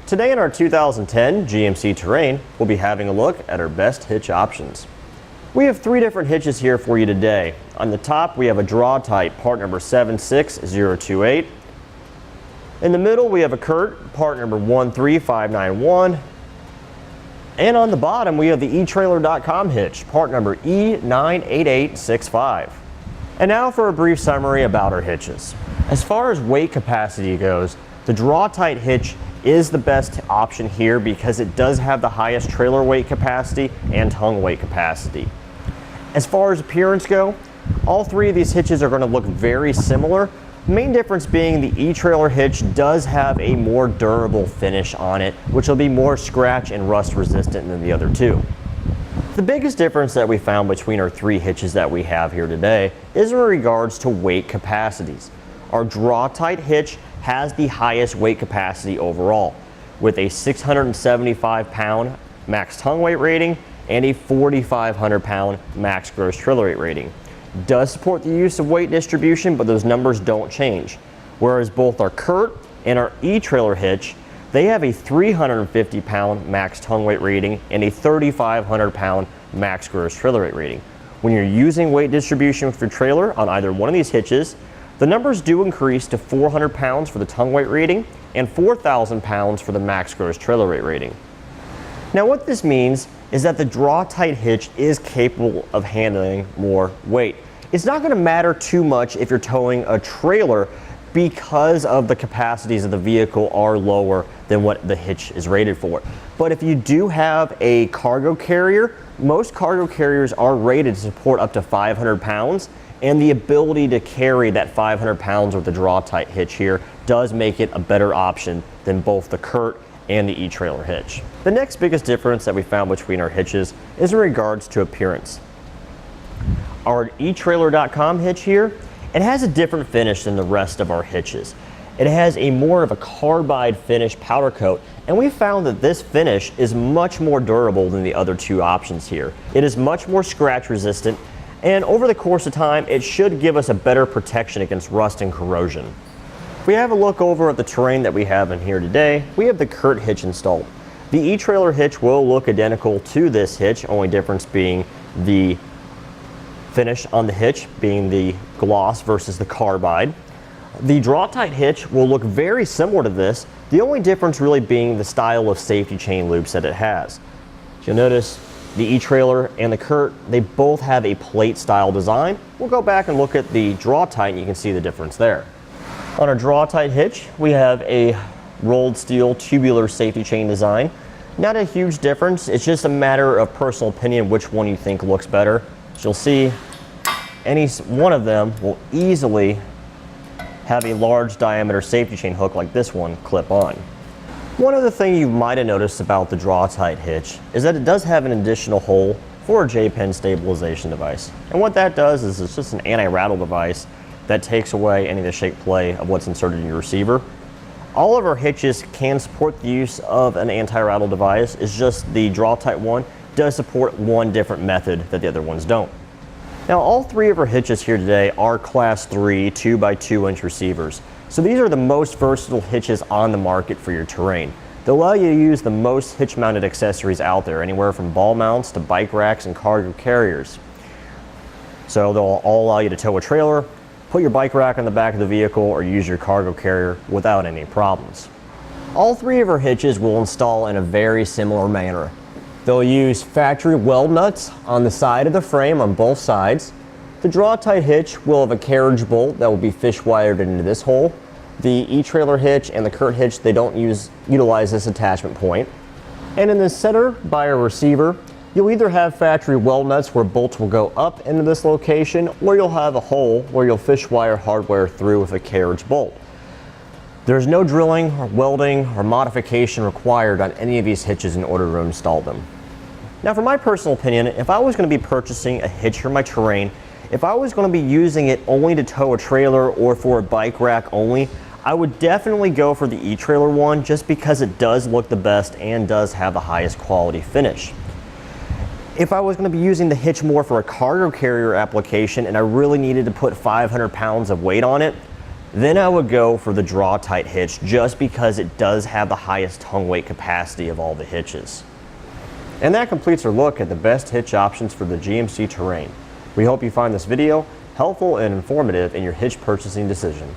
Today in our 2010 GMC Terrain, we'll be having a look at our best hitch options. We have three different hitches here for you today. On the top, we have a Draw-Tite part number 76028. In the middle, we have a Curt part number 13591. And on the bottom, we have the Etrailer.com hitch, part number E98865. And now for a brief summary about our hitches. As far as weight capacity goes, the Draw-Tite hitch is the best option here because it does have the highest trailer weight capacity and tongue weight capacity. As far as appearance go, all three of these hitches are going to look very similar. The main difference being the Etrailer hitch does have a more durable finish on it, which will be more scratch and rust resistant than the other two. The biggest difference that we found between our three hitches that we have here today is in regards to weight capacities. Our Draw-Tite hitch has the highest weight capacity overall, with a 675 pound max tongue weight rating and a 4,500 pound max gross trailer weight rating. It does support the use of weight distribution, but those numbers don't change. Whereas both our Curt and our Etrailer hitch, they have a 350 pound max tongue weight rating and a 3,500 pound max gross trailer weight rating. When you're using weight distribution for your trailer on either one of these hitches, the numbers do increase to 400 pounds for the tongue weight rating and 4,000 pounds for the max gross trailer weight rating. Now what this means is that the Draw-Tite hitch is capable of handling more weight. It's not going to matter too much if you're towing a trailer because of the capacities of the vehicle are lower than what the hitch is rated for. But if you do have a cargo carrier, most cargo carriers are rated to support up to 500 pounds. And the ability to carry that 500 pounds with the Draw-Tite hitch here does make it a better option than both the Curt and the Etrailer hitch. The next biggest difference that we found between our hitches is in regards to appearance. Our Etrailer.com hitch here, it has a different finish than the rest of our hitches. It has a more of a carbide finish powder coat, and we found that this finish is much more durable than the other two options here. It is much more scratch resistant, and over the course of time, it should give us a better protection against rust and corrosion. If we have a look over at the terrain that we have in here today, we have the Curt hitch installed. The Etrailer hitch will look identical to this hitch, only difference being the finish on the hitch being the gloss versus the carbide. The Draw-Tite hitch will look very similar to this, the only difference really being the style of safety chain loops that it has. You'll notice the Etrailer and the Curt, they both have a plate style design. We'll go back and look at the Draw-Tite and you can see the difference there. On our Draw-Tite hitch, we have a rolled steel tubular safety chain design. Not a huge difference, it's just a matter of personal opinion which one you think looks better. As you'll see, any one of them will easily have a large diameter safety chain hook like this one clip on. One other thing you might have noticed about the Draw-Tite hitch is that it does have an additional hole for a J-pin stabilization device. And what that does is it's just an anti-rattle device that takes away any of the shake play of what's inserted in your receiver. All of our hitches can support the use of an anti-rattle device. It's just the Draw-Tite one does support one different method that the other ones don't. Now all three of our hitches here today are class 3 2x2 inch receivers. So these are the most versatile hitches on the market for your terrain. They'll allow you to use the most hitch mounted accessories out there, anywhere from ball mounts to bike racks and cargo carriers. So they'll all allow you to tow a trailer, put your bike rack on the back of the vehicle, or use your cargo carrier without any problems. All three of our hitches will install in a very similar manner. They'll use factory weld nuts on the side of the frame on both sides. The Draw-Tite hitch will have a carriage bolt that will be fish wired into this hole. The Etrailer hitch and the Curt hitch, they don't utilize this attachment point. And in the center by a receiver, you'll either have factory weld nuts where bolts will go up into this location, or you'll have a hole where you'll fish wire hardware through with a carriage bolt. There's no drilling or welding or modification required on any of these hitches in order to install them. Now for my personal opinion, if I was going to be purchasing a hitch for my terrain, if I was going to be using it only to tow a trailer or for a bike rack only, I would definitely go for the Etrailer one just because it does look the best and does have the highest quality finish. If I was going to be using the hitch more for a cargo carrier application and I really needed to put 500 pounds of weight on it, then I would go for the Draw-Tite hitch just because it does have the highest tongue weight capacity of all the hitches. And that completes our look at the best hitch options for the GMC Terrain. We hope you find this video helpful and informative in your hitch purchasing decision.